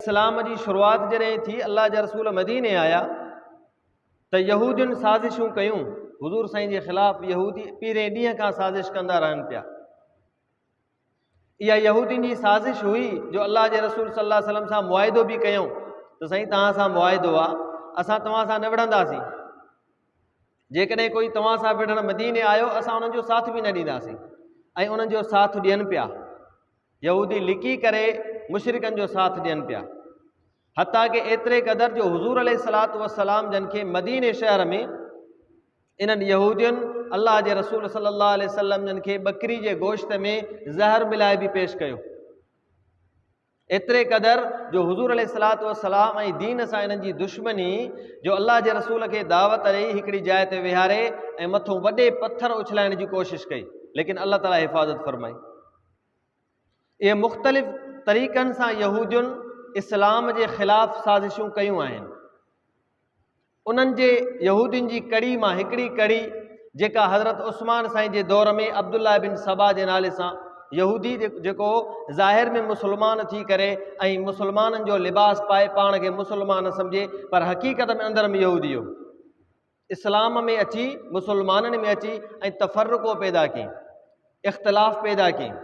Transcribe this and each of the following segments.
इस्लाम जी शुरुआत जॾहिं थी, अल्लाह जा रसूल मदीने आया त यहूदियुनि साज़िशूं कयूं हुज़ूर साईं जे ख़िलाफ़। यहूदी पहिरें ॾींहं खां साज़िश कंदा रहनि पिया। इहा यहूदियुनि जी साज़िश हुई जो अल्लाह जे रसूल सल्लल्लाहु अलैहि वसल्लम सां मुआइदो बि कयूं त साईं तव्हां सां मुआइदो आहे, असां तव्हां सां न विढ़ंदासीं। जेकॾहिं कोई तव्हां सां विढ़ण मदीने आयो, असां उन्हनि जो साथ बि न ॾींदासीं। ऐं उन्हनि जो साथ ॾियनि पिया, यहूदी लिकी करे मुशरिकनि जो साथ ॾियनि पिया। हता कि एतिरे क़दर जो हुज़ूर अलैहिस्सलातु वस्सलाम जन खे मदीने शहर में इन्हनि यहूदियुनि अल्लाह जे रसूल सल्लल्लाहु अलैहि वसल्लम जन खे बकरी जे गोश्त में ज़हर मिलाए बि पेश कयो। एतिरे क़दर जो हुज़ूर अलैहिस्सलातु वस्सलाम ऐं दीन सां इन्हनि जी दुश्मनी जो अल्लाह जे रसूल खे दावत ॾेई हिकिड़ी जाइ ते विहारे ऐं मथां वॾे पत्थर उछलाइण जी कोशिशि कई, लेकिन अल्लाह ताला हिफ़ाज़त फरमाई। इहे मुख़्तलिफ़ तरीक़नि सां यहूदियुनि इस्लाम जे ख़िलाफ़ साज़िशूं कयूं आहिनि। उन्हनि जे यहूदियुनि जी कड़ी मां हिकिड़ी कड़ी जेका हज़रत उस्मान साईं जे दौर में अब्दुल्ला बिन सबा जे नाले सां यहूदी जेको ज़ाहिर में मुसलमान थी करे ऐं मुसलमाननि जो लिबास पाए पाण खे मुसलमान सम्झे, पर हक़ीक़त में अंदर में यहूदी हो, इस्लाम में अची मुसलमाननि में अची ऐं तफ़र्रुक़ो पैदा कयईं, इख़्तिलाफ़ पैदा कयईं।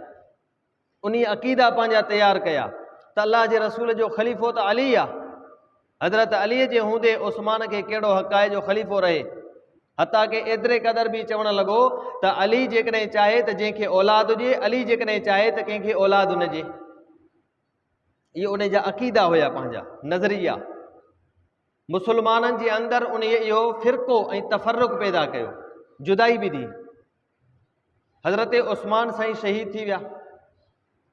उन अक़ीदा पंहिंजा तयारु कया त अल्लाह जे रसूल जो ख़लीफ़ो त अली आहे, हज़रत अलीअ जे हूंदे उस्मान खे कहिड़ो हक़ आहे जो ख़लीफ़ो रहे। हता कि एतिरे क़दर बि चवणु लॻो त अली जेकॾहिं चाहे त जंहिंखे औलाद हुजे, अली जेकॾहिं चाहे त कंहिंखे औलाद न हुजे। इहे उन जा अक़ीदा हुया, पंहिंजा नज़रिया। मुसलमाननि जे अंदरि उन इहो फ़िरक़ो ऐं तफ़र्रुक़ पैदा कयो, जुदाई बि दी। हज़रत उस्मान साईं शहीद थी विया,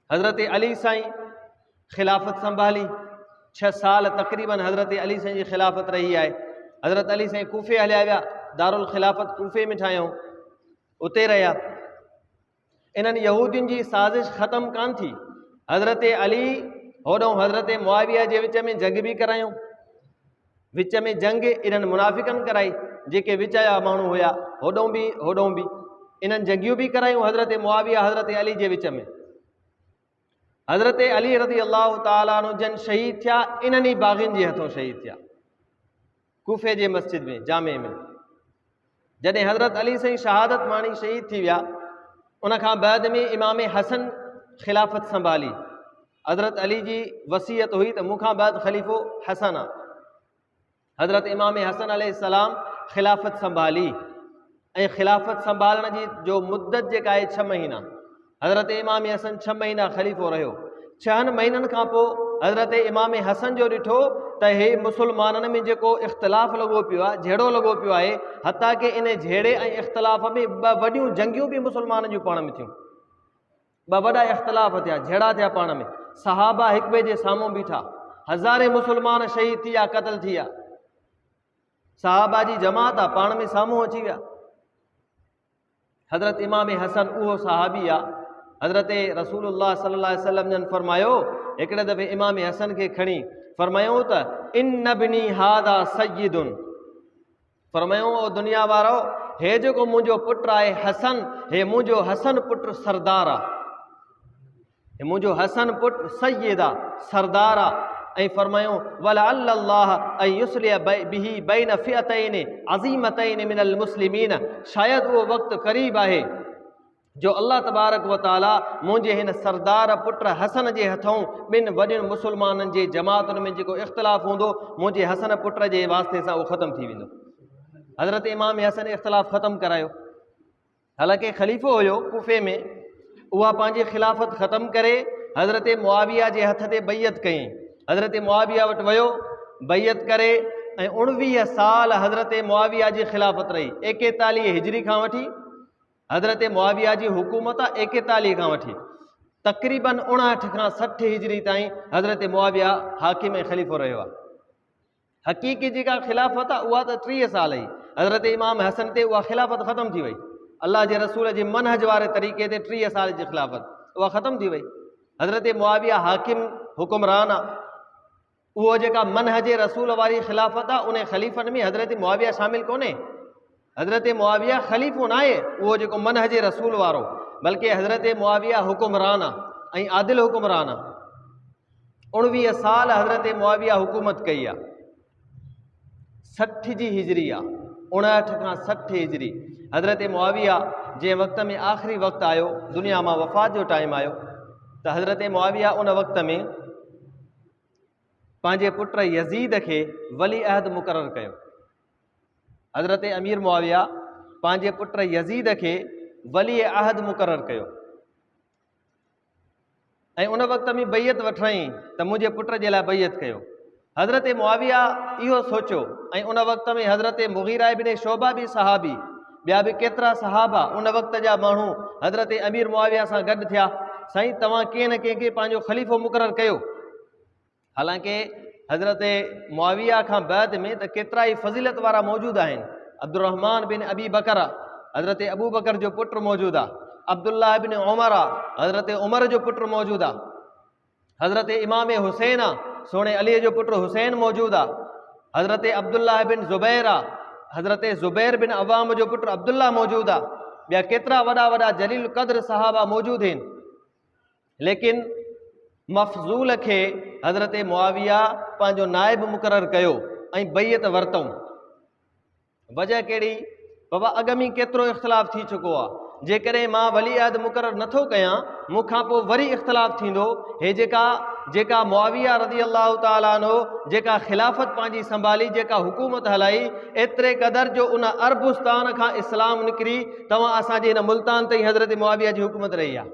हज़रत अली साईं ख़िलाफ़त संभाली। 6 साल तक़रीबन हज़रत अली साईं जी ख़िलाफ़त रही आहे। हज़रत अली साईं कूफ़े हलिया विया, दारुल ख़िलाफ़त कूफ़े में ठाहियूं, उते रहिया। इन्हनि यहूदियुनि जी साज़िश ख़तमु कान थी। हज़रत अली होॾों हज़रत मुआविया जे विच में जंग बि करायूं, विच में जंग इन्हनि मुनाफ़िक़नि कराई, जेके विच जा माण्हू हुया, होॾों बि इन्हनि जंगियूं बि करायूं हज़रत मुआविया हज़रत अली जे विच में। हज़रत अली रज़ी अल्लाह ताला अन्हु जन शहीद थिया, इन्हनि बाग़ियुनि जे हथों शहीद थिया, कूफ़े जे मस्जिद में जामे में। जॾहिं हज़रत अली साईं शहादत माणी शहीद थी विया, उनखां बाद में इमाम हसन ख़िलाफ़त संभाली। हज़रत अली जी वसीयत हुई त मूंखां बाद ख़लीफ़ो हसन आहे। हज़रत इमाम हसन अलैहिस्सलाम ख़िलाफ़त संभाली ऐं ख़िलाफ़त संभालण जी जो मुद्दत जेका आहे 6 महीना, हज़रत इमाम हसन 6 महीना ख़लीफ़ो रहियो। 6 महीननि खां पोइ हज़रत इमाम हसन जो ॾिठो त हे मुसलमाननि में जेको इख़्तिलाफ़ लॻो पियो आहे, झेड़ो लॻो पियो आहे, हता कि इन झेड़े ऐं इख़्तिलाफ़ में 2 वॾियूं जंगियूं बि मुसलमाननि जूं पाण में थियूं। 2 वॾा इख़्तिलाफ़ थिया, झेड़ा थिया पाण में। सहाबा हिक ॿिए जे साम्हूं बीठा, हज़ारे मुसलमान शहीद थी विया, क़त्ल थी विया। सहाबा जी जमात आहे, पाण में साम्हूं अची विया। हज़रत इमाम हसन उहो सहाबी आहे, हज़रत रसूलुल्लाह सल्लल्लाहु अलैहि वसल्लम जन फरमायो, हिकिड़े दफ़े इमाम हसन खे खणी फरमायूं त इन बिनी हादा सय्यिदुन, फरमायूं ओ दुनिया वारो, हे जेको मुंहिंजो पुटु आहे हसन, हे मुंहिंजो हसन पुटु सरदार आहे, हे मुंहिंजो हसन पुटु सय्यिद आहे, सरदार आहे। ऐं फरमायूं वलअल्लाह ऐं युस्लिह बिही बैन फ़िअतैन अज़ीमतैन मिनल मुस्लिमीन, शायदि उहो वक़्तु क़रीब आहे जो अल्लाह तबारक व ताला मुंहिंजे हिन सरदार पुट हसन जे हथों 2 वॾियुनि मुसलमाननि जे जमातुनि में जेको इख़्तिलाफ़ हूंदो, मुंहिंजे हसन पुट जे वास्ते सां उहो ख़तमु थी वेंदो। हज़रत इमाम हसन इख़्तिलाफ़ ख़तमु करायो। हालांकि ख़लीफ़ो हुयो कूफ़े में, उहा पंहिंजी ख़िलाफ़त ख़तमु करे हज़रत मुआविया जे हथ ते बैयत कयईं। हज़रत मुआविया वटि वियो, बैयत करे ऐं 19 साल हज़रत मुआविया जी ख़िलाफ़त रही। 41 हिजरी खां वठी हज़रत मुआविया जी हुकूमत आहे 41 खां वठी तक़रीबन 59 खां 60 हिजरी ताईं हज़रत मुआविया हाकिम ऐं ख़लीफ़ो रहियो आहे। हक़ीक़ी जेका ख़िलाफ़त आहे उहा त 30 साल ई, हज़रत इमाम हसन ते उहा ख़िलाफ़त ख़तमु थी वई। अल्लाह जे रसूल जे मनहज वारे तरीक़े ते 30 साल जी ख़िलाफ़त उहा ख़तमु थी वई। हज़रत मुआविया हाकिम हुकुमरान आहे। उहो जेका मनहज रसूल वारी ख़िलाफ़त आहे, उन ख़लीफ़नि में हज़रत मुआविया शामिल कोन्हे। हज़रत मुआविया ख़लीफ़ो न आहे उहो जेको मनहज रसूल वारो, बल्कि हज़रत मुआविया हुकुमरान आहे ऐं आदिल हुकुमरान आहे। 19 साल हज़रत मुआविया हुकूमत कई आहे। 60 जी हिजरी आहे, 59 खां 60 हिजरी। हज़रत मुआविया जंहिं वक़्त में आख़िरी वक़्तु आयो, दुनिया मां वफ़ात जो टाइम आयो, त हज़रत मुआविया उन वक़्त में पंहिंजे पुट यज़ीद खे वली अहद मुक़ररु कयो। हज़रत अमीर मुआविया पंहिंजे पुट यज़ीद खे वली अहद मुक़ररु कयो ऐं उन वक़्त में बैयत वठणई त मुंहिंजे पुट जे लाइ बैयत कयो। हज़रत मुआविया इहो सोचियो ऐं उन वक़्त में हज़रत मुग़ीरा इब्न शोबा बि सहाबी, ॿिया बि केतिरा सहाबा उन वक़्त जा माण्हू हज़रत अमीर मुआविया सां गॾु थिया, साईं तव्हां कंहिं न कंहिंखे पंहिंजो ख़लीफ़ो मुक़ररु कयो। हालांकि हज़रत मुआविया खां बैद में त केतिरा ई फ़ज़ीलत वारा मौजूदु आहिनि। अब्दुर्रहमान बिन अबी बकर हज़रत अबू बकर जो पुटु मौजूदु आहे, अब्दुल्ला बिन उमर हज़रत उमर जो पुटु मौजूदु आहे, हज़रत इमाम हुसैन सोणे अलीअ जो पुटु हुसैन मौजूदु आहे, हज़रत अब्दुल्ला बिन ज़ुबैर हज़रत ज़ुबैर बिन अवाम जो पुटु अब्दुल्ला मौजूदु आहे, ॿिया केतिरा वॾा वॾा जलील क़द्र सहाबा मौजूदु आहिनि। लेकिन मफ़ज़ूल खे हज़रत मुआविया पंहिंजो नाइब मुक़ररु कयो ऐं बैयत वरितऊं। वजह कहिड़ी? बाबा अॻ में केतिरो इख़्तिलाफ़ थी चुको आहे, जेकॾहिं मां वली अहद मुक़ररु नथो कयां मूंखां पोइ वरी इख़्तिलाफ़ थींदो। हे जेका मुआविया रज़ी अल्लाह ताला अन्हु जेका ख़िलाफ़त पंहिंजी संभाली, जेका हुकूमत हलाई, एतिरे क़दर जो उन अरबुस्तान खां इस्लाम निकिरी तव्हां असांजे हिन मुल्तान ताईं हज़रत मुआविया जी हुकूमत रही आहे।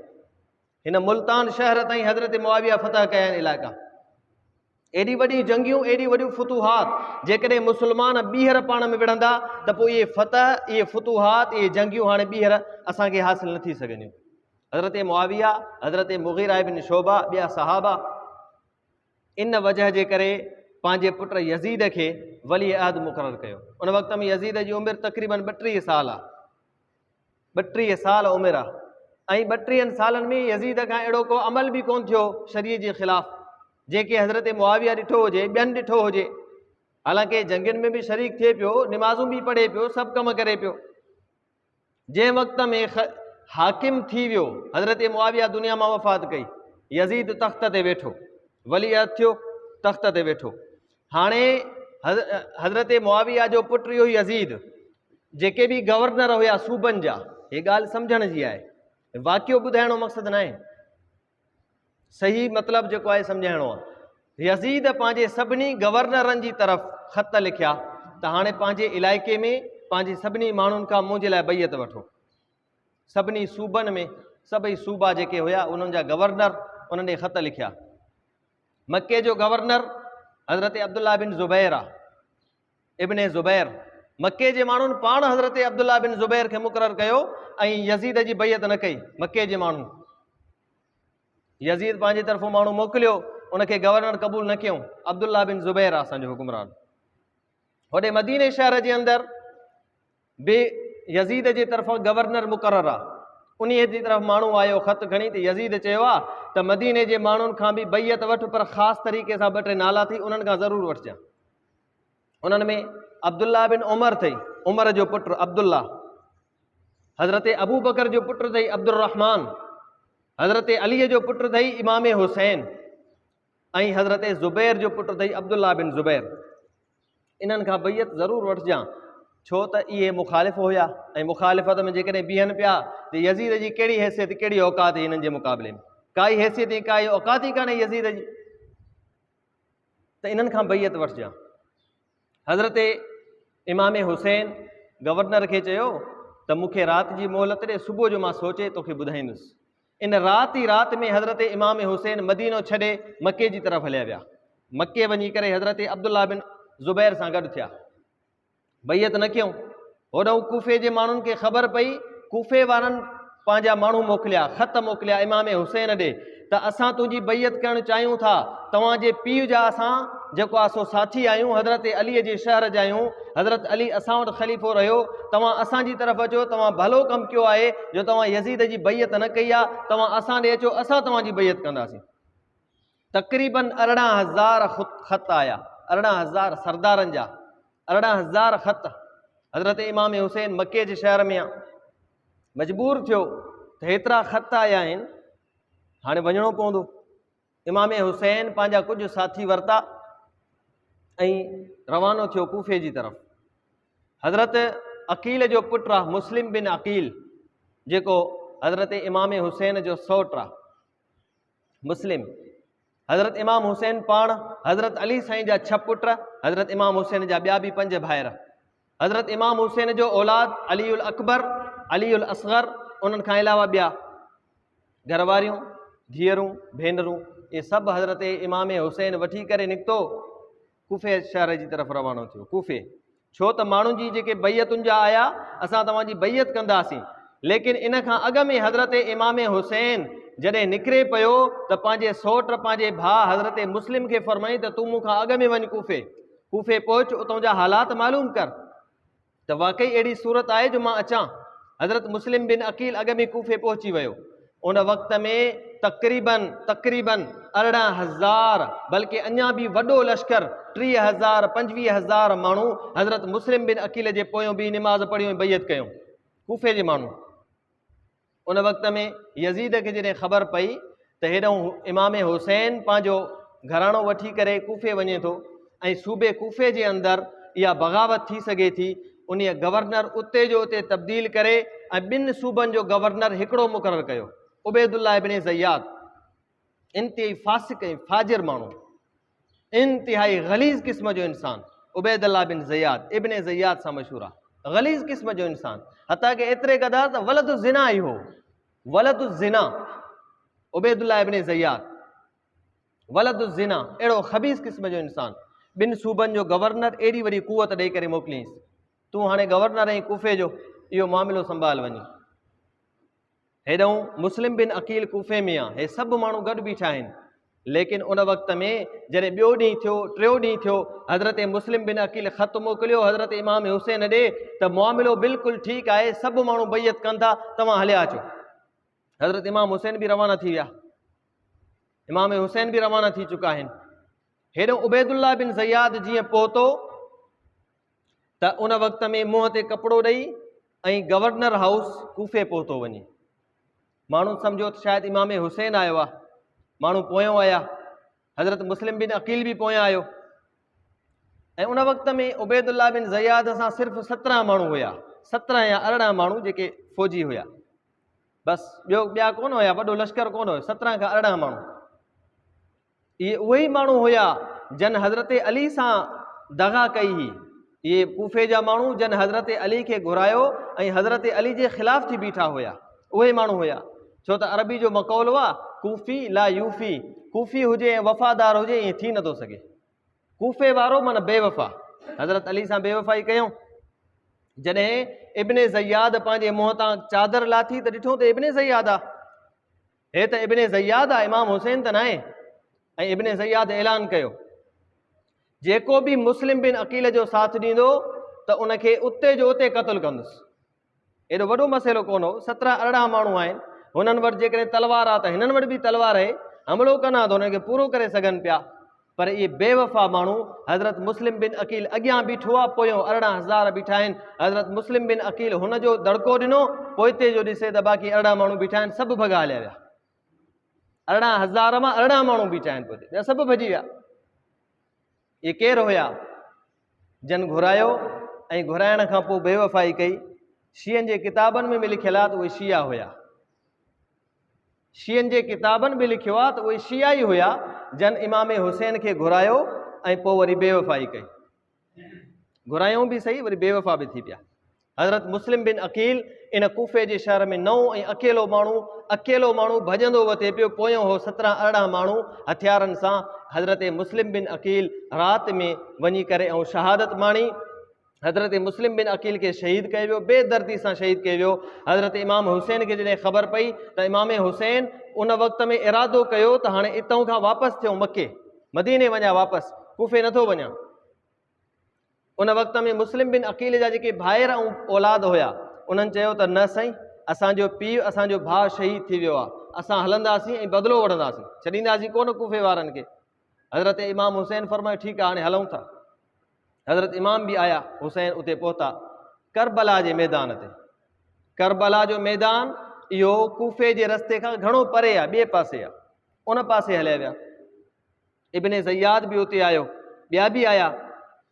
हिन मुल्तान शहर ताईं हज़रत मुआविया फतह कया आहिनि इलाइक़ा। एॾी वॾी जंगियूं, एॾी वॾियूं फुतूहात, जेकॾहिं मुस्लमान ॿीहर पाण में विढ़ंदा त पोइ इहे फतह, इहे फुतूहात, इहे जंगियूं हाणे ॿीहर असांखे हासिल न थी सघंदियूं। हज़रत मुआविया, हज़रत मुग़ीरा इब्न शोबा, ॿिया सहाबा इन वजह जे करे पंहिंजे पुट यज़ीद खे वली अहद मुक़ररु कयो। उन वक़्त में यज़ीद जी उमिरि तक़रीबन 32 साल आहे, 32 साल उमिरि आहे ऐं 32 सालनि में यज़ीद खां अहिड़ो को अमल बि कोन थियो शरीअ जे ख़िलाफ़ जेके हज़रत मुआविया ॾिठो हुजे, ॿियनि ॾिठो हुजे। हालांकि जंगियुनि में बि शरीक थिए पियो, निमाज़ूं बि पढ़े पियो, सभु कम करे पियो। जंहिं वक़्त में हाकिम थी वियो, हज़रत मुआविया दुनिया मां वफ़ात कई, यज़ीद तख़्त ते वेठो, वली अहद थियो, तख़्त ते वेठो। हाणे हज़रत मुआविया जो पुटु इहो यज़ीद, जेके बि गवर्नर हुया सूबनि जा, हे ॻाल्हि सम्झण जी आहे, वाक़ियो ॿुधाइणो मक़सदु न आहे, सही मतिलबु जेको आहे सम्झाइणो आहे। यज़ीद पंहिंजे सभिनी गवर्नरनि जी तरफ़ ख़त लिखिया त हाणे पंहिंजे इलाइक़े में पंहिंजे सभिनी माण्हुनि खां मुंहिंजे लाइ बैयत वठो। सभिनी सूबनि में सभई सूबा जेके हुया उन्हनि जा गवर्नर उन्हनि ख़त लिखिया। मके जो गवर्नर हज़रत अब्दुल्ला बिन ज़ुबैर आहे, इब्न ज़ुबैर। मके जे माण्हुनि पाण हज़रत अब्दुल्ला बिन ज़ुबैर खे मुक़ररु कयो ऐं यज़ीद जी बैयत न कई। मके जे माण्हुनि यज़ीद पंहिंजी तरफ़ों माण्हू मोकिलियो, उनखे गवर्नर क़बूल न कयूं। अब्दुल्ला बिन ज़ुबैर आहे असांजो हुकुमरान। होॾे मदीने शहर जे अंदरि बि यज़ीद जे तरफ़ां गवर्नर मुक़ररु आहे। उन जी तरफ़ माण्हू आयो ख़त खणी, त यज़ीद चयो आहे त मदीने जे माण्हुनि खां बि बैयत वठि, पर ख़ासि तरीक़े सां 2-3 नाला थी, उन्हनि खां ज़रूरु वठिजांइ। उन्हनि में अब्दुल्ला बिन उमर अथई, उमर जो पुटु अब्दुल्ला, हज़रत अबू बकर जो पुटु अथई अब्दुर्रहमान, हज़रत अलीअ जो पुटु अथई इमाम हुसैन ऐं हज़रत ज़ुबैर जो पुटु अथई अब्दुल्ला बिन ज़ुबैर। इन्हनि खां बैयत ज़रूरु वठिजां, छो त इहे मुखालिफ़ हुया ऐं मुखालिफ़त में जेकॾहिं बीहनि पिया त यज़ीद जी कहिड़ी हैसियत, कहिड़ी औकात हिननि जे मुक़ाबले में, काई हैसियत ऐं काई औकात ई कान्हे यज़ीद जी, त इन्हनि खां बैयत वठिजां। हज़रत इमाम हुसैन गवर्नर खे चयो त मूंखे राति जी मोहलत ॾे, सुबुह जो मां सोचे तोखे ॿुधाईंदुसि। इन राति ई राति में हज़रत इमाम हुसैन मदीनो छॾे मके जी तरफ़ हलिया विया। मके वञी करे हज़रत अब्दुल्ला बिन ज़ुबैर सां गॾु थिया, बैयत न कयूं। होॾां कूफ़े जे माण्हुनि खे ख़बर पई, कूफ़े वारनि पंहिंजा माण्हू मोकिलिया, ख़त मोकिलिया इमाम हुसैन ॾे त असां तुंहिंजी बैयत करणु चाहियूं था, तव्हांजे पीउ जा असां जेको आहे सो साथी आहियूं, हज़रत अलीअ जे शहर जा आहियूं, हज़रत अली असां वटि ख़लीफ़ो रहियो, तव्हां असांजी तरफ़ अचो, तव्हां भलो कमु कयो आहे जो तव्हां यज़ीद जी बैयत न कई आहे, तव्हां असां ॾे अचो, असां तव्हांजी बैयत कंदासीं। तक़रीबन 18,000 ख़त आया, 18,000 सरदारनि जा, 18,000 ख़त। हज़रत इमाम हुसैन मके जे शहर में आहे, मजबूर थियो त हेतिरा ख़त आया आहिनि, हाणे वञिणो पवंदो। इमाम हुसैन पंहिंजा कुझु साथी वरिता ऐं रवानो थियो कूफ़े जी तरफ़। हज़रत अकील जो पुटु आहे मुस्लिम बिन अकील, जेको हज़रत इमाम हुसैन जो सौटु आहे। मुस्लिम हज़रत इमाम हुसैन पाण, हज़रत अली साईं जा 6 पुट, हज़रत इमाम हुसैन जा ॿिया बि 5 भाइर। हज़रत इमाम हुसैन जो औलाद अली उल अकबर, अली उल असगर, उन्हनि खां अलावा ॿिया घरवारियूं, धीअरूं, भेनरूं, ये सभु हज़रत इमाम हुसैन वठी करे निकितो कूफ़े शहर जी तरफ़ रवानो थियो। कूफ़े छो त माण्हुनि जी जेके बैयतुनि जा आया, असां तव्हांजी बैयत कंदासीं, लेकिन इन खां अॻु में हज़रत इमाम हुसैन जॾहिं निकिरे पियो त पंहिंजे सौट, पंहिंजे भाउ हज़रत मुस्लिम खे फरमाई त तूं मूंखां अॻु में वञ कूफ़े, कूफ़े पहुच, उतां जा हालात मालूम कर त वाक़ई अहिड़ी सूरत आहे जो मां अचां। हज़रत मुस्लिम बिन अकील अॻु में कूफ़े पहुची वियो। उन वक़्त में तक़रीबन 18,000 बल्कि अञा बि वॾो लश्कर 30,000 25,000 माण्हू हज़रत मुस्लिम बिन अकील जे पोयों बि निमाज़ पढ़ियूं, बैयत कयूं, कूफ़े जे माण्हू। उन वक़्त में यज़ीद खे जॾहिं ख़बर पई त हेॾऊं इमाम हुसैन पंहिंजो घराणो वठी करे कूफ़े वञे थो ऐं सूबे कूफ़े जे अंदरि इहा बग़ावत थी सघे थी, उन गवर्नर उते जो उते तब्दील करे ऐं 2 सूबनि जो गवर्नर हिकिड़ो मुक़ररु कयो, उबैदुल्लाह इब्न ज़ियाद, इंतिहाई फासिक ऐं फाजिर माण्हू, इंतिहाई गलीज़ क़िस्म जो इंसानु। उबैदुल्लाह बिन ज़ियाद इब्न ज़ियाद सां मशहूरु आहे, गलीज़ क़िस्म जो इंसानु, हता कि एतिरे क़दर त वलद ज़िना ई हो, वलद ज़िना, उबैदुल्लाह इब्न ज़ियाद वलद ज़िना, अहिड़ो ख़बीस क़िस्म जो इंसानु, 2 सूबनि जो गवर्नर, एॾी वॾी कुवत ॾेई करे मोकिलियईंसि, तूं हाणे गवर्नर ऐं कूफ़े जो इहो मामिलो संभाल वञी। हेॾऊं मुस्लिम बिन अकील कूफ़े में आहे, हे सभु माण्हू गॾु बीठा आहिनि, लेकिन उन वक़्त में जॾहिं ॿियो ॾींहुं थियो, टियों ॾींहुं थियो, हज़रत मुस्लिम बिन अकील ख़त मोकिलियो हज़रत इमाम हुसैन ॾे त मामिलो बिल्कुलु ठीकु आहे, सभु माण्हू बैयत कनि था, तव्हां हलिया अचो। हज़रत इमाम हुसैन बि रवाना थी विया, इमाम हुसैन बि रवाना थी चुका आहिनि। हेॾो उबैदुल्लाह बिन ज़ियाद जीअं पहुतो त उन वक़्त में मुंहं ते कपिड़ो ॾेई ऐं गवर्नर हाउस कूफ़े पहुतो वञे। माण्हू सम्झो त शायदि इमाम हुसैन आयो आहे, माण्हू पोयों आया, हज़रत मुस्लिम बिन अकील बि पोयां आयो। ऐं उन वक़्त में उबैदुल्लाह बिन ज़ियाद सां सिर्फ़ु 17 माण्हू हुया, 17 या 18 माण्हू जेके फ़ौजी हुया, बसि ॿिया कोन हुया, वॾो लश्कर कोन हुयो, 17 खां 18 माण्हू। इहे उहे ई माण्हू हुया जन हज़रत अली सां दगा कई हुई, इहे कूफ़े जा माण्हू जन हज़रत अली खे घुरायो ऐं हज़रत अली जे ख़िलाफ़ थी बीठा हुया, उहे माण्हू हुया। छो त अरबी जो मक़ौलो आहे कूफ़ी ला यूफ़ी, कूफ़ी हुजे ऐं वफ़ादार हुजे, ईअं थी नथो सघे। कूफ़े वारो माना बेवफ़ा, हज़रत अली सां बेवफ़ाई कयूं। जॾहिं इब्न ज़ियाद पंहिंजे मुंहं तां चादर लाथी त ॾिठो त इब्न ज़ियाद आहे, हे त इब्न ज़ियाद आहे, इमाम हुसैन त न आहे। ऐं इब्न ज़ियाद ऐलान कयो जेको बि मुस्लिम बिन अकील जो साथ ॾींदो त उनखे उते जो उते क़तलु कंदुसि। एॾो वॾो मसइलो कोन हो, 17-18 माण्हू आहिनि, हुननि वटि जेकॾहिं तलवार आहे त हिननि वटि बि तलवार आहे, हमिलो कनि त हुनखे पूरो करे सघनि पिया। पर इहे बेवफ़ा माण्हू, हज़रत मुस्लिम बिन अकील अॻियां बीठो आहे, पोयों 18,000 बीठा आहिनि, हज़रत मुस्लिम बिन अकील हुनजो दड़को ॾिनो, पोइते जो ॾिसे त बाक़ी 18 माण्हू बीठा आहिनि, सभु भॻा हलिया विया। 18,000 मां 18 माण्हू बीठा आहिनि, पोइ ॿिया सभु भॼी विया। इहे केरु हुया जन घुरायो ऐं घुराइण खां पोइ बेवफ़ाई कई? शीयनि जे किताबनि में बि लिखियलु आहे त उहे शिया हुया, शीयनि जे किताबनि में लिखियो आहे त उहे शिया ई हुया जन इमाम हुसैन खे घुरायो ऐं पोइ वरी बेवफ़ाई कई। घुरायूं बि सही, वरी बेवफ़ा बि थी पिया। हज़रत मुस्लिम बिन अकील इन कूफ़े जे शहर में नओं ऐं अकेलो माण्हू भॼंदो वठे पियो, पोयों हो 17-18 माण्हू हथियारनि सां। हज़रत मुस्लिम बिन अकील राति में वञी करे ऐं शहादत माणी। हज़रत मुस्लिम बिन अकील खे शहीद कयो वियो, बेदर्दी सां शहीद कयो वियो। हज़रत इमाम हुसैन खे जॾहिं ख़बर पई त इमाम हुसैन उन वक़्त में इरादो कयो त हाणे हितां खां वापसि थियूं मके, मदीने वञा, वापसि कूफ़े नथो वञा। उन वक़्त में मुस्लिम बिन अकील जा जेके भाइर ऐं औलाद हुया, उन्हनि चयो त न साईं, असांजो पीउ, असांजो भाउ शहीद थी वियो आहे, असां हलंदासीं ऐं बदिलो वठंदासीं, छॾींदासीं कोन कूफ़े वारनि खे। हज़रत इमाम हुसैन फरमायो ठीकु आहे, हाणे हलूं था। हज़रत इमाम बि आया, हुसैन उते पहुता करबला जे मैदान ते। करबला जो मैदान इहो कूफ़े जे रस्ते खां घणो परे आहे, ॿिए पासे आहे, उन पासे हलिया विया। इब्ने ज़ियाद बि उते आयो, ॿिया बि आया,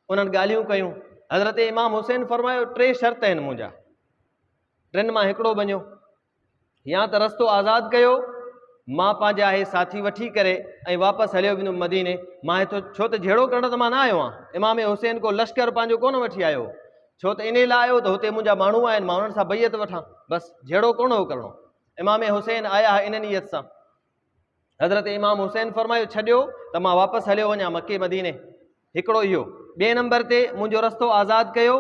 उन्हनि ॻाल्हियूं कयूं। हज़रत इमाम हुसैन फरमायो 3 शर्त आहिनि मुंहिंजा, 3 मां हिकिड़ो बणियो, या त रस्तो आज़ादु कयो, मां पंहिंजा इहे साथी वठी करे ऐं वापसि हलियो वेंदुमि मदीने। मां हितो छो त जहिड़ो करण त मां न आयो आहियां, इमाम हुसैन को लश्कर पंहिंजो कोन वठी आयो, छो त इन लाइ आयो त हुते मुंहिंजा माण्हू आहिनि, मां उन्हनि सां बैयत वठां, बसि जहिड़ो कोन हो करिणो। इमाम हुसैन आया इन नियत सां। हज़रत इमाम हुसैन फरमायो छॾियो त मां वापसि हलियो वञा मके मदीने, हिकिड़ो इहो। ॿिए नंबर ते मुंहिंजो रस्तो आज़ादु कयो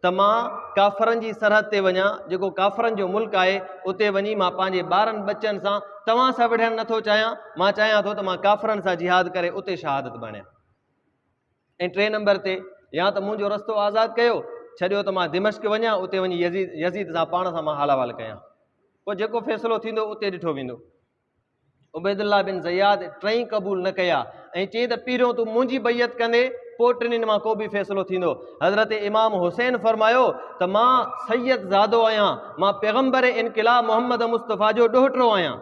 त मां काफ़रनि जी सरहद ते वञा, जेको काफ़रनि जो मुल्क आहे, उते वञी मां पंहिंजे ॿारनि बच्चनि सां तव्हां सां विढ़णु नथो चाहियां, मां चाहियां थो त मां काफ़रनि सां जिहाद करे उते शहादत बणियां। ऐं 3 नंबर ते या त मुंहिंजो रस्तो आज़ादु कयो, छॾियो त मां दिमश्क वञा, उते वञी यज़ीद सां पाण सां मां हाल अहिवाल कयां, पोइ जेको फ़ैसिलो थींदो उते ॾिठो वेंदो। उबैदुल्लाह बिन ज़ियाद 3 क़बूल न कया ऐं चई त पहिरियों तूं मुंहिंजी बैयत कंदे, पोइ 3 मां को बि फ़ैसिलो थींदो। हज़रत इमाम हुसैन फरमायो त मां सैयद ज़ादो आहियां, मां पैगम्बर इनक़िलाब मोहम्मद मुस्तफ़ा जो ॾोहिटो आहियां,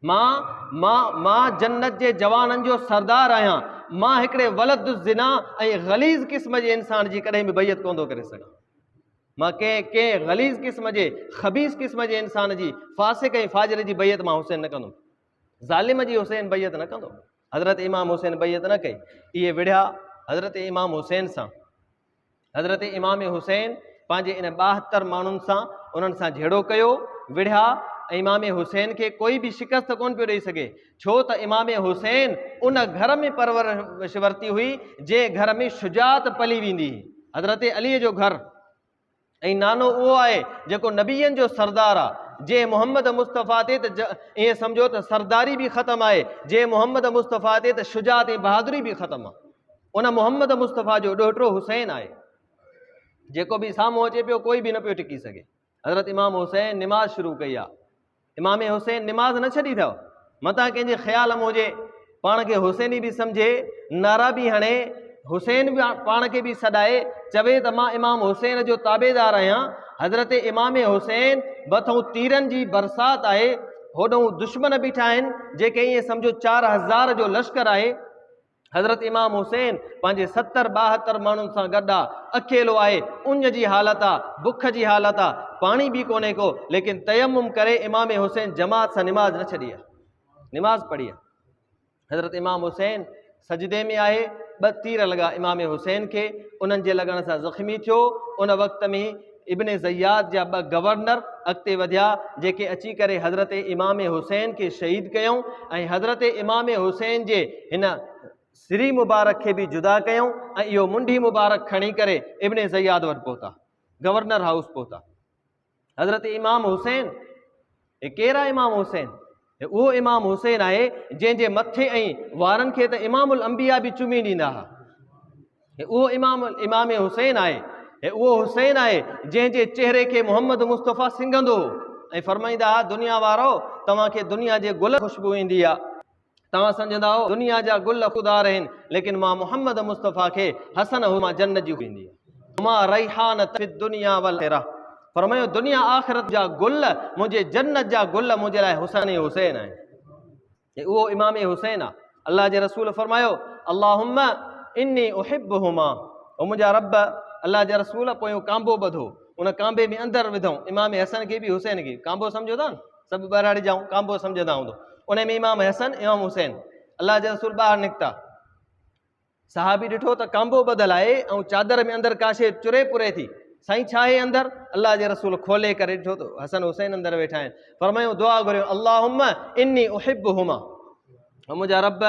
मां जन्नत जे जवाननि जो सरदार आहियां, मां हिकिड़े वलद ज़िना ऐं ग़लीज़ क़िस्म जे इंसान जी कॾहिं बि बैयत कोन थो करे सघां। मां कंहिं ग़लीज़ क़िस्म जे ख़बीस क़िस्म जे इंसान जी, फासिक ऐं फाजिर जी बैयत मां हुसैन न कंदुमि, ज़ालिम जी हुसैन बैयत न कंदो। हज़रत इमाम हुसैन बैयत न कई, इहे विढ़िया हज़रत इमाम हुसैन सां। हज़रत इमाम हुसैन पंहिंजे इन 72 माण्हुनि सां उन्हनि सां जहिड़ो कयो, विढ़िया। इमाम हुसैन खे कोई बि शिकस्त कोन पियो ॾेई सघे, छो त इमाम हुसैन उन घर में परवरिश वरिती हुई जे घर में शुजात पली वेंदी हुई, हज़रत अलीअ जो घर, ऐं नानो उहो आहे जेको नबीअनि जो सरदार आहे। जे मोहम्मद मुस्तफ़ा ते त ईअं सम्झो त सरदारी बि ख़तमु आहे, जे मोहम्मद मुस्तफ़ा ते त शुजात ऐं बहादुरी बि ख़तमु आहे। उन मोहम्मद मुस्तफ़ा जो ॾोहिटो हुसैन आहे, जेको बि साम्हूं अचे पियो कोई बि न पियो टिकी सघे। हज़रत इमाम हुसैन निमाज़ शुरू कई आहे। इमाम हुसैन निमाज़ न छॾी अथव, मतां कंहिंजे ख़्याल में हुजे, पाण खे हुसैनी बि सम्झे, नारा बि हणे, हुसैन बि पाण खे बि सॾाए, चवे त मां इमाम हुसैन जो ताबेदार आहियां। हज़रत इमाम हुसैन मथां तीरनि जी बरसाति आहे, होॾो दुश्मन बीठा आहिनि जेके ईअं सम्झो 4000 जो लश्कर आहे। हज़रत इमाम हुसैन पंहिंजे 70-72 माण्हुनि सां गॾु आहे, अकेलो आहे, उञ जी हालत आहे, बुख जी हालत आहे, पाणी बि कोन्हे को, लेकिन तयम्मुम करे इमाम हुसैन जमात सां निमाज़ न छॾी आहे, निमाज़ पढ़ी आहे। हज़रत इमाम हुसैन सजदे में आहे, 2 तीर लॻा इमाम हुसैन खे, उन्हनि जे लॻण सां ज़ख़्मी थियो। उन वक़्त में इब्ने ज़ियाद जा 2 गवर्नर अॻिते वधिया, जेके अची करे हज़रत इमाम हुसैन खे शहीद कयूं ऐं हज़रत इमाम हुसैन जे हिन सिरी मुबारक खे बि जुदा कयूं ऐं इहो मुंडी मुबारक खणी करे इब्ने ज़ियाद वटि पहुता, गवर्नर हाउस पहुता। हज़रत इमाम हुसैन, हे केरु आहे इमाम हुसैन? उहो इमाम हुसैन आहे जंहिंजे मथे ऐं वारनि खे त इमामुल अंबिया बि चुमी ॾींदा हुआ। उहो इमाम हुसैन आहे, उहो हुसैन आहे जंहिंजे चेहरे खे मोहम्मद मुस्तफ़ा सिंघंदो हो ऐं फरमाईंदा हुआ, दुनिया वारो तव्हांखे दुनिया जे गुल ख़ुशबू ईंदी आहे, तव्हां सम्झंदा हो दुनिया जा गुल ख़ुदार आहिनि, लेकिन मां मोहम्मद मुस्तफ़ा खे हसन मां जन्नत जी ईंदी आहे। मां रैहान फिद दुनिया वल आखिरह, फरमायो दुनिया आख़िरत जा गुल, मुंहिंजे जन्नत जा गुल मुंहिंजे लाइ हुसैन हुसैन आहे। उहो इमाम हुसैन आहे। अल्लाह जे रसूल फरमायो, अल्लाहुम्मा इन्नी उहिब्बुहुमा, ओ मुंहिंजा रब, अल्लाह जे रसूल पोयों कांबो ॿधो, उन कांबे में अंदरि विधऊं इमाम हसन खे बि हुसैन खे। कांबो सम्झो था न, सभु ॿाहिराड़ी जाऊं कांबो सम्झंदा हूंदो, उन में इमाम हसन इमाम हुसैन, अल्लाह जे रसूल ॿाहिरि निकिता, सहाबी ॾिठो त कांबो ॿधल आहे ऐं चादर में अंदरि काशे चुरे पुरे थी, साईं छा आहे अंदरि? अल्लाह जे रसूल खोले करे ॾिठो त हसन हुसैन अंदरि वेठा आहिनि। फरमायूं दुआ घुरियो, अल्लाहुम्मा इन्नी उहिब्बुहुमा, मुंहिंजा रब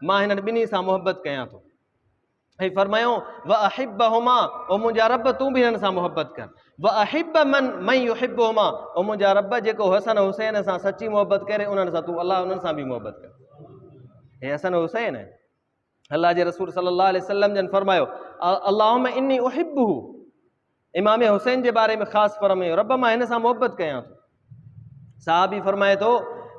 मां हिननि ॿिन्ही सां मोहबत कयां थो। ऐं फरमायूं व अहिब्बहुमा, ओ मुंहिंजा रब तूं बि हिननि सां मोहबत कर। व अहिब्ब मन युहिब्बुहुमा, ओ मुंहिंजा रब जेको हसन हुसैन सां सची मोहबत करे उन्हनि सां तूं अल्लाह उन्हनि सां बि मोहबत कर। हे हसन हुसैन आहे। अल्लाह जे रसूल सल्लल्लाहु अलैहि वसल्लम जन फरमायो, अल्लाहुम्मा इन्नी उहिब्बुहु, इमाम हुसैन जे बारे में ख़ासि फरमायो, रब मां हिन सां मोहबत कयां थो। साहबी फरमाए थो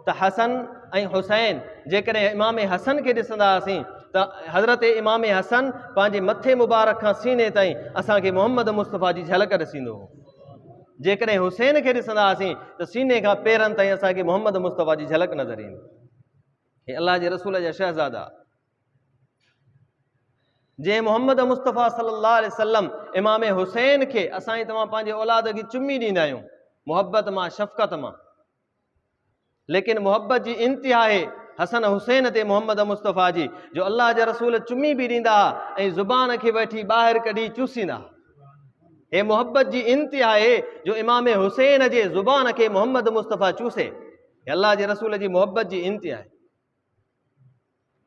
त हसन ऐं हुसैन, जेकॾहिं इमाम हसन खे ॾिसंदा हुआसीं त हज़रत इमाम हसन पंहिंजे मथे मुबारक खां सीने ताईं असांखे मोहम्मद मुस्तफ़ा जी झलक ॾिसींदो हो, जेकॾहिं हुसैन खे ॾिसंदा हुआसीं त सीने खां पेरनि ताईं असांखे मोहम्मद मुस्तफ़ा जी झलक नज़र ईंदी। हे अल्लाह जे रसूल जा शहज़ादा, जे मोहम्मद मुस्तफ़ा सल्लल्लाहु अलैहि वसल्लम इमाम हुसैन खे असां तव्हां पंहिंजे औलाद खे चुमी ॾींदा आहियूं मुहबत मां शफ़क़त मां, लेकिन मुहबत जी इंतिहा आहे हसन हुसैन ते मोहम्मद मुस्तफ़ा जी, जो अल्लाह जा रसूल चुमी बि ॾींदा ऐं ज़ुबान खे वठी ॿाहिरि कढी चूसींदा। हे मुहबत जी इंतिहा आहे जो इमाम हुसैन जे ज़ुबान खे मोहम्मद मुस्तफ़ा चूसे, हे अल्लाह जे रसूल जी मुहबत जी इंतिहा आहे।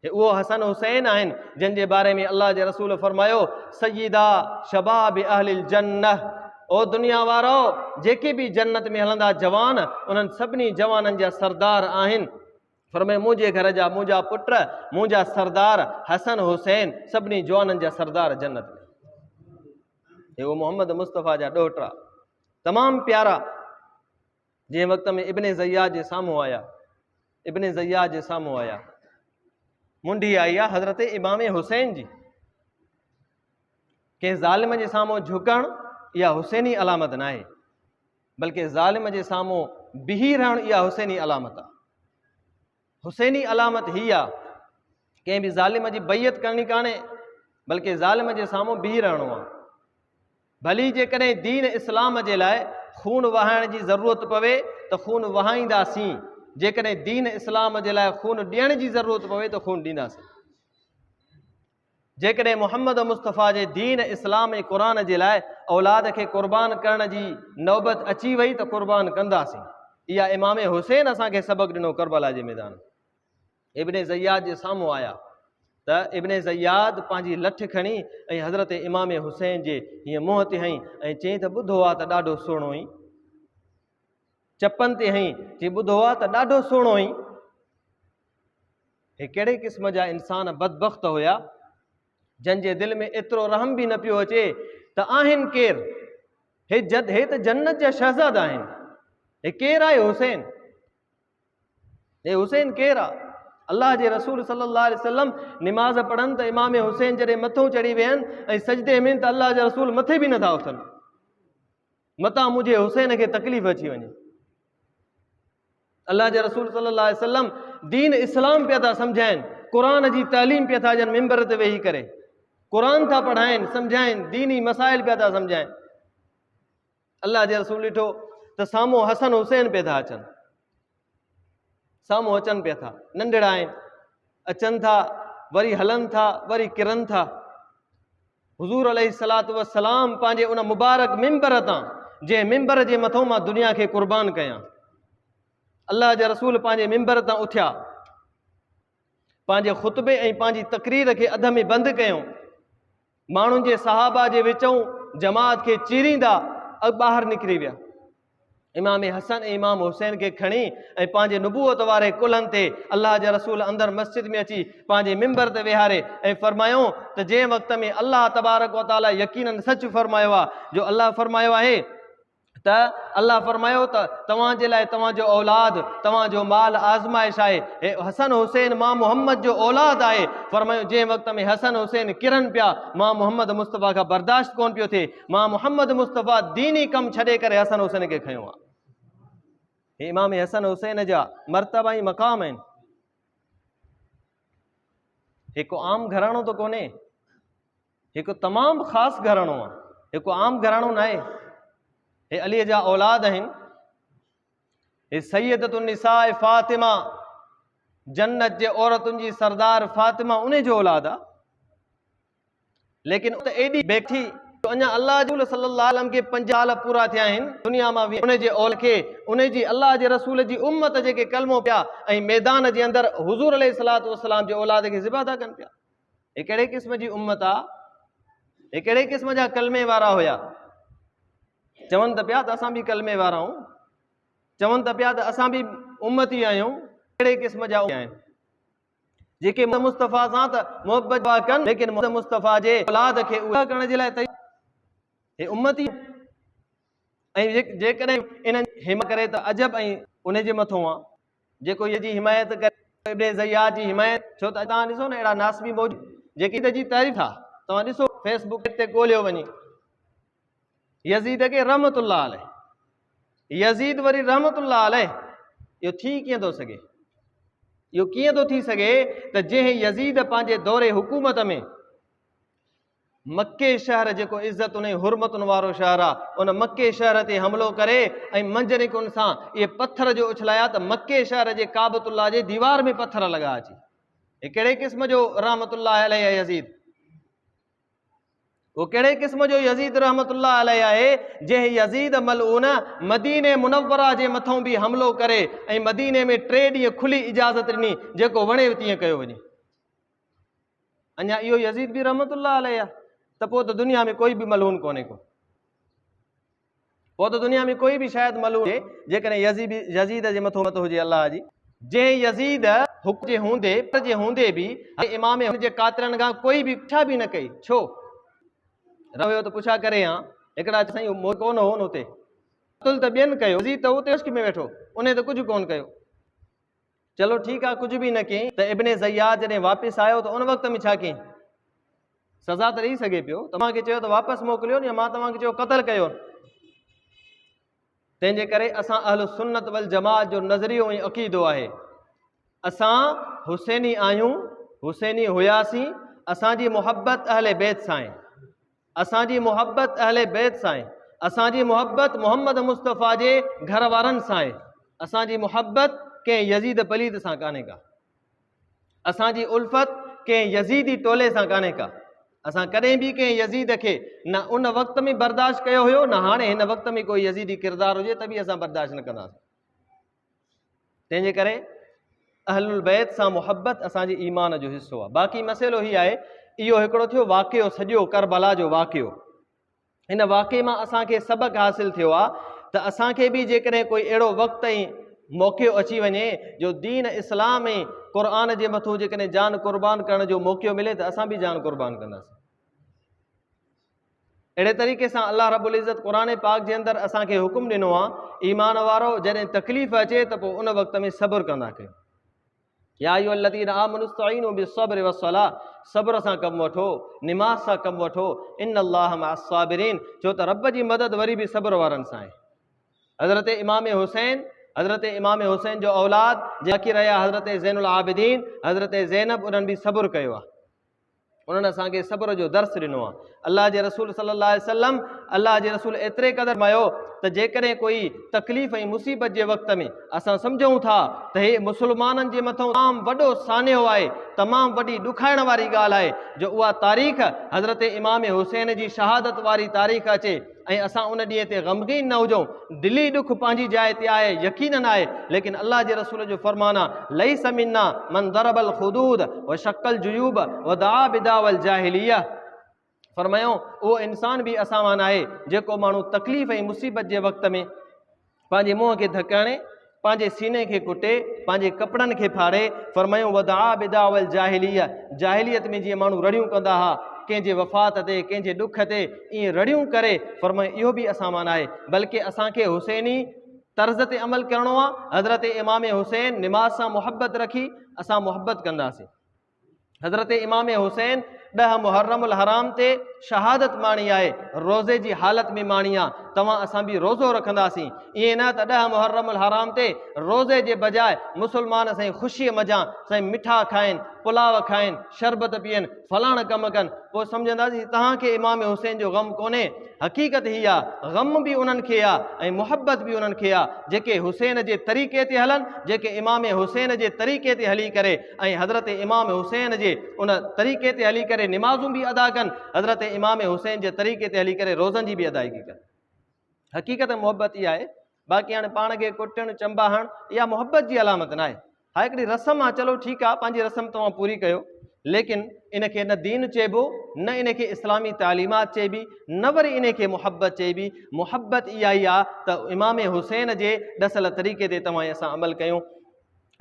उहो हसन हुसैन आहिनि जंहिंजे बारे में अल्लाह जे रसूल फरमायो सय्यदा शबाब अहलिल जन्नह, ओ दुनिया वारो जेके बि जन्नत में हलंदा जवान उन्हनि सभिनी जवाननि जा सरदार आहिनि। फरमाए मुंहिंजे घर जा मुंहिंजा पुट मुंहिंजा सरदार हसन हुसैन सभिनी जवाननि जा सरदार जन्नत में। हे उहो मोहम्मद मुस्तफ़ा जा ॾोहिटा तमामु प्यारा, जंहिं वक़्त में इब्न ज़ियाद जे साम्हूं आया, इब्न ज़ियाद जे साम्हूं आया, मुंडी आई आहे हज़रत इमाम हुसैन जी। कंहिं ज़ालिम जे साम्हूं झुकणु इहा हुसैनी अलामत न आहे, बल्कि ज़ालिम जे साम्हूं बीही रहणु इहा हुसैनी अलामत आहे। हुसैनी अलामत हीअ आहे कंहिं बि ज़ालिम जी बैयत करणी कान्हे, बल्कि ज़ालिम जे साम्हूं बीही रहणो आहे। भली जेकॾहिं दीन इस्लाम जे लाइ खून वहाइण जी ज़रूरत पवे त खून वहाईंदासीं, जेकॾहिं दीन इस्लाम जे लाइ खून ॾियण जी ज़रूरत पवे त खून ॾींदासीं। जेकॾहिं मोहम्मद मुस्तफ़ा जे दीन इस्लाम ऐं क़ुरान जे लाइ औलाद खे क़ुर्बान करण जी नौबत अची वई त क़ुर्बान कंदासीं। इहा इमाम हुसैन असांखे सबक़ु ॾिनो करबला जे मैदान। इब्न ज़ियाद जे साम्हूं आया त इब्न ज़ियाद पंहिंजी लठ खणी ऐं हज़रत इमाम हुसैन जे हीअं मुंहं ते हईं ऐं चयईं त ॿुधो आहे त ॾाढो सुहिणो हुई, चपनि ते हईं चई ॿुधो आहे त ॾाढो सुहिणो हुई। हे कहिड़े क़िस्म जा इंसान बदबख़्त हुया जंहिंजे दिलि में एतिरो रहम बि न पियो अचे त आहिनि केरु, हे त जन्नत जा शहज़ादा आहिनि, हे केरु आहे हुसैन, हे हुसैन केरु आहे? अल्लाह जे रसूल सल्लल्लाहु अलैहि वसल्लम निमाज़ पढ़नि त इमाम हुसैन जॾहिं मथो चढ़ी वियनि ऐं सजदे में त अल्लाह जा रसूल मथे बि नथा उथनि, मतां मुंहिंजे हुसैन खे तकलीफ़ अची वञे। अल्लाह जे रसूल सल्लल्लाहु अलैहि वसल्लम दीन इस्लाम पिया था सम्झाइनि, क़ुरान जी तालीम पिया था ॾियनि, मिंबर ते वेही करे क़ुरान था पढ़ाइनि, सम्झाइनि, दीनी मसाइल पिया था सम्झाइनि। अल्लाह जे रसूल ॾिठो त साम्हूं हसन हुसैन पिया था अचनि, साम्हूं अचनि पिया था, नंढड़ा आहिनि, अचनि था वरी हलनि था वरी किरनि था। हुज़ूर अलैहिस्सलातु वस्सलाम पंहिंजे उन मुबारक मिंबर तां जंहिं मिंबर जे मथां मां दुनिया खे क़ुर्बान कयां, अल्लाह जा रसूल पंहिंजे मिंबर तां उथिया, पंहिंजे ख़ुतबे ऐं पंहिंजी तक़रीर खे अध में बंदि कयूं, माण्हुनि जे सहाबा जे विचूं जमात खे चीरींदा ॿाहिरि निकिरी विया। इमाम हसन ऐं इमाम हुसैन खे खणी ऐं पंहिंजे नुबूअत वारे कुल्हनि ते अल्लाह जा रसूल अंदरि मस्जिद में अची पंहिंजे मिंबर ते वेहारे ऐं फरमायो त जंहिं वक़्त में अल्लाह तबारक व तआला यकीनन सच फरमायो आहे, जो अल्लाह फरमायो आहे त अल्लाह फरमायो त तव्हांजे लाइ तव्हांजो औलाद तव्हांजो माल आज़माइश आहे, हे हसन हुसैन मां मोहम्मद जो औलाद आहे। फरमायो जंहिं वक़्त में हसन हुसैन किरनि पिया मां मोहम्मद मुस्तफ़ा खां बर्दाश्त कोन पियो थिए, मां मोहम्मद मुस्तफ़ा दीनी कमु छॾे करे हसन हुसैन खे खयो आहे। हे इमाम हसन हुसैन जा मर्तबा ऐं मक़ाम आहिनि। हिकु आम घराणो त कोन्हे, हिकु तमामु ख़ासि घराणो आहे, हिकु आम घराणो न आहे। हे अलीअ जा औलाद आहिनि, हे सैयदतुन निसाए फातिमा जन्नत जे औरतुनि जी सरदार फातिमा उन जो औलाद आहे। लेकिन एॾी बेठी अञा अल्लाह जो सल्लल्लाहु अलैहि वसल्लम खे 5 साल पूरा थिया आहिनि दुनिया मां उन जे औल खे उन जी अल्लाह जे रसूल जी उम्मत जेके कलमो पिया ऐं मैदान जे अंदरि हुज़ूर अलैहिस्सलातु वस्सलाम जे औलाद खे ज़िबा था कनि पिया। हे कहिड़े क़िस्म जी उम्मत आहे, हे कहिड़े क़िस्म जा कलमे वारा हुया। चवनि त पिया त असां बि कलमे वारा आहियूं, चवनि त पिया त असां बि उम्मती आहियूं, कहिड़े क़िस्म जा आहिनि जेके मुस्तफ़ा सां त मोहबत कनि, लेकिन मुस्तफ़ा जे औलाद खे उहा करण जे लाइ हे उम्मती। ऐं जेकॾहिं इन्हनि हिमत करे त अजब ऐं उन जे मथां आहे जेको इहा जी हिमायत करे इब्न ज़ियाद जी हिमायत, छो त तव्हां ॾिसो न अहिड़ा नासबी मौजूद जेकी त जी तारीफ़ आहे, तव्हां ॾिसो फेसबुक ते ॻोल्हियो वञी यज़ीद खे रहमतुल्लाह अलैह, यज़ीद वरी रहमतुल्लाह अलैह, इहो थी कीअं थो सघे? इहो कीअं थो थी सघे त जंहिं यज़ीद पंहिंजे दौरे हुकूमत में मके शहर जेको इज़त उन हुरमतुनि वारो शहर आहे, उन मके शहर ते हमिलो करे ऐं मंजनिकुनि सां इहे पथर जो उछलाया त मके शहर जे काबतुल्लाह जे दीवार में पथर लॻा अची। हे कहिड़े क़िस्म जो रहमतुल्लाह अलैहि यज़ीद, वो कहिड़े क़िस्म जो यज़ीद रहमतुल्लाह अलैहि आहे जंहिं यज़ीद मलऊन मदीने मुनव्वरा जे मथां बि हमिलो करे ऐं मदीने में 3 ॾींहं खुली इजाज़त ॾिनी, जेको वणे तीअं कयो वञे। अञा इहो यज़ीद बि रहमतुल्लाह अलैहि आहे त पोइ त दुनिया में कोई बि मलून कोन्हे को, पोइ त दुनिया में कोई बि शायदि मलून हुजे जेकॾहिं यज़ीद जे मथो मत हुजे अलाह जी। जंहिं यज़ीद हुक जे हूंदे बि इमाम जे कातिरनि खां कोई बि पुछा बि न कई, छो रहियो त पुछा करे हा, हिकिड़ा साईं कोन हो न हुते, क़त्ल त ॿियनि कयो, यज़ीद त उते इश्क में वेठो, उन त कुझु कोन कयो। चलो ठीकु आहे, कुझु बि न कयईं त इब्ने ज़ियाद जॾहिं वापसि आयो त उन वक़्त में छा कयईं? सज़ा त ॾेई सघे पियो, तव्हांखे चयो त वापसि मोकिलियो या मां तव्हांखे चयो क़त्ल कयो। तंहिंजे करे असां अहल सुन्नत वल जमात जो नज़रियो ऐं अक़ीदो आहे, असां हुसैनी आहियूं, हुसैनी हुयासीं, असांजी मुहबत अहले बैत सां आहे, असांजी मुहबत अहले बैत सां आहे, असांजी मुहबत मोहम्मद मुस्तफ़ा जे घर वारनि सां आहे, असांजी मुहबत कंहिं यज़ीद पलीद सां कान्हे का, असांजी उल्फत कंहिं यज़ीदी टोले सां कान्हे का। असां कॾहिं बि कंहिं यज़ीद खे न उन वक़्त में बर्दाश्त कयो हुयो, न हाणे हिन वक़्त में कोई यज़ीदी किरदारु हुजे त बि असां बर्दाश्त न कंदासीं। तंहिंजे करे अहलुल बैत सां मुहबत असांजे ईमान जो हिसो आहे। बाक़ी मसइलो हीअ आहे, इहो हिकिड़ो थियो वाक़ियो, सॼो करबला जो वाक़ियो, हिन वाक़े मां असांखे सबक़ हासिल थियो आहे त असांखे बि जेकॾहिं कोई अहिड़ो वक़्तु ऐं मौक़ो अची वञे जो दीन इस्लाम ऐं क़ुर जे मथां जेकॾहिं जान क़ुर्बान करण जो मौक़ो मिले त असां बि जान क़ुर्बान कंदासीं। अहिड़े तरीक़े सां अल्लाह रब्बुल इज़्ज़त क़ुर पाक जे अंदरि असांखे हुकुम ॾिनो आहे, ईमान वारो जॾहिं तकलीफ़ अचे त पोइ उन वक़्त में सब्र कंदा कयो। या अय्युहल्लज़ीना आमनू इस्तईनू बिस्सब्रि वस्सलाह, सब्र सां कमु वठो, निमाज़ सां कमु वठो, इन्नल्लाह मअस्साबिरीन, छो त रब जी मदद वरी बि सब्र वारनि सां आहे। हज़रत इमाम हुसैन जो औलाद जेकी रहिया हज़रत ज़ैनुल आबिदीन, हज़रत ज़ैनब, उन्हनि बि सब्र कयो आहे, उन्हनि असांखे सब्र जो दर्स ॾिनो आहे। अल्लाह जे रसूल सल्लल्लाहु अलैहि वसल्लम, अल्लाह जे रसूल एतिरे क़दुरु मयो त जेकॾहिं कोई तकलीफ़ ऐं मुसीबत जे वक़्त में असां सम्झूं था त हे मुस्लमाननि जे मथां तमामु वॾो सान्यो आहे, तमामु वॾी ॾुखाइण वारी ॻाल्हि आहे जो उहा तारीख़ हज़रत इमाम हुसैन जी शहादत वारी तारीख़ अचे ऐं असां उन ॾींहं ते ग़मगीन न हुजूं। दिली ॾुख पंहिंजी जाइ ते आहे, यकीनन आहे, लेकिन अल्लाह जे रसूल जो फरमान आहे, लैस मिन्ना मन दरबल खुदूद व शक्कल जुयूब व दआ बिदावल जाहिलिया, फरमायो उहो इंसान बि असां वांगुरु आहे जेको माण्हू तकलीफ़ ऐं मुसीबत जे वक़्त में पंहिंजे मुंहं खे धकाणे, पंहिंजे सीने खे कुटे, पंहिंजे कपिड़नि खे फाड़े, फरमायो वदआ बिदावल जाहिलिया, जाहिलियत में जीअं माण्हू रड़ियूं कंदा हुआ कंहिंजे वफ़ात ते, कंहिंजे ॾुख ते, ईअं रड़ियूं करे, फरमायो इहो बि असां वांगुरु आहे। बल्कि असांखे हुसैनी तर्ज़ ते अमल करिणो आहे। हज़रत इमाम हुसैन निमाज़ सां मुहबत रखी असां मुहबत कंदासीं। हज़रत इमाम हुसैन 10 मुहर्रमुल हराम ते शहादत माणी आहे, रोज़े जी हालत में माणी आहे, तव्हां असां बि रोज़ो रखंदासीं। ईअं न त 10 मुहर्रमुल हराम ते रोज़े जे बजाए मुस्लमान साईं ख़ुशीअ मज़ा साईं मिठा खाइनि, पुलाव खाइनि, शरबत पीअनि, फलाण कमु कनि, पोइ सम्झंदासीं तव्हांखे इमाम हुसैन जो ग़म कोन्हे। हक़ीक़त हीअ आहे, ग़म बि उन्हनि खे आहे ऐं मुहबत बि उन्हनि खे आहे जेके हुसैन जे तरीक़े ते हलनि, जेके इमाम हुसैन जे तरीक़े ते हली करे ऐं हज़रत इमाम हुसैन जे उन तरीक़े ते हली करे निमाज़ूं बि अदा कनि, हज़रत इमाम हुसैन जे तरीक़े ते हली करे रोज़नि जी बि अदायगी कनि। हक़ीक़त मुहबत इहा आहे। बाक़ी हाणे पाण खे कुटणु चंबाहण इहा मुहबत जी अलामत न आहे। हा हिकिड़ी रस्म आहे, चलो ठीकु आहे, पंहिंजी रस्म तव्हां पूरी कयो, लेकिन इनखे न दीन चइबो, न इनखे इस्लामी तालीमात चइबी, न वरी इनखे मुहबत चइबी। मुहबत इहा ई आहे त इमाम हुसैन जे ॾसल तरीक़े ते तव्हां असां अमल कयूं।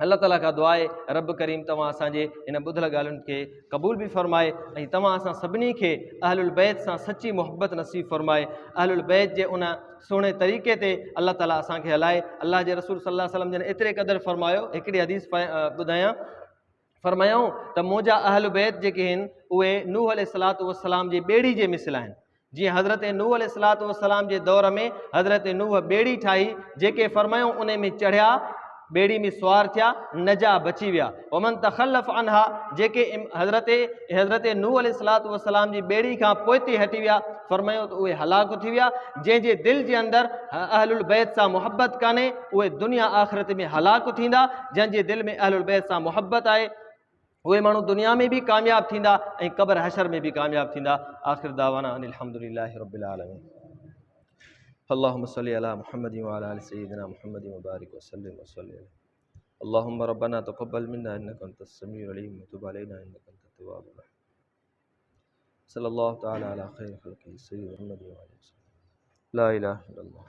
अल्लाह ताला खां दुआ आहे रब करीम तव्हां असांजे इन ॿुधल ॻाल्हियुनि खे क़बूल बि फरमाए ऐं तव्हां असां सभिनी खे अहलुल बैत सां सची मुहबत नसीब फरमाए। अहलुल बैत जे उन सुहिणे तरीक़े ते अल्लाह ताला असांखे हलाए। अल्लाह जे रसूल सल्लल्लाहु अलैहि वसल्लम जन एतिरे क़दुरु फरमायो, हिकिड़ी हदीस ॿुधायां, फरमायूं त मुंहिंजा अहल बैत जेके आहिनि उहे नूह अलैहिस्सलातु वस्सलाम जी ॿेड़ी जे मिसल आहिनि। जीअं हज़रत नूह अलैहिस्सलातु वस्सलाम जे दौर में हज़रत नूह ॿेड़ी ठाही, जेके फरमायूं उन में चढ़िया ॿेड़ी में सुवार थिया नजा बची विया। वमन तखल्लफ़ अनहा जेके हज़रत नूह अलैहिस्सलातु वस्सलाम जी ॿेड़ी खां पोइते हटी विया फरमायो त उहे हलाक थी विया। जंहिंजे दिलि जे अंदरि अहलुल बैत सां मुहबत कान्हे उहे दुनिया आख़िरत में हलाक थींदा। जंहिंजे दिलि में अहलुल बैत सां मुहबत आहे उहे माण्हू दुनिया में भी कामयाब थींदा ऐं क़ब्र हशर में भी कामयाब थींदा। आख़िर दावाना अनिल हम्दुलिल्लाहि रब्बिल आलमीन। अल्लाहुम्मा सल्लि अला मुहम्मद व अला आलि सय्यिदिना मुहम्मद व बारिक व सल्लिम व सल्लि अलैहि। अल्लाहुम्मा रब्बना तक़ब्बल मिन्ना इन्नका अंतस समीउल अलीम व तुब अलैना इन्नका अंतत तव्वाबुर रहीम। सल्लल्लाहु तआला अला खैरि खल्क़िही सय्यिदिना मुहम्मद व आलिहि वसल्लम। ला इलाहा इल्लल्लाह।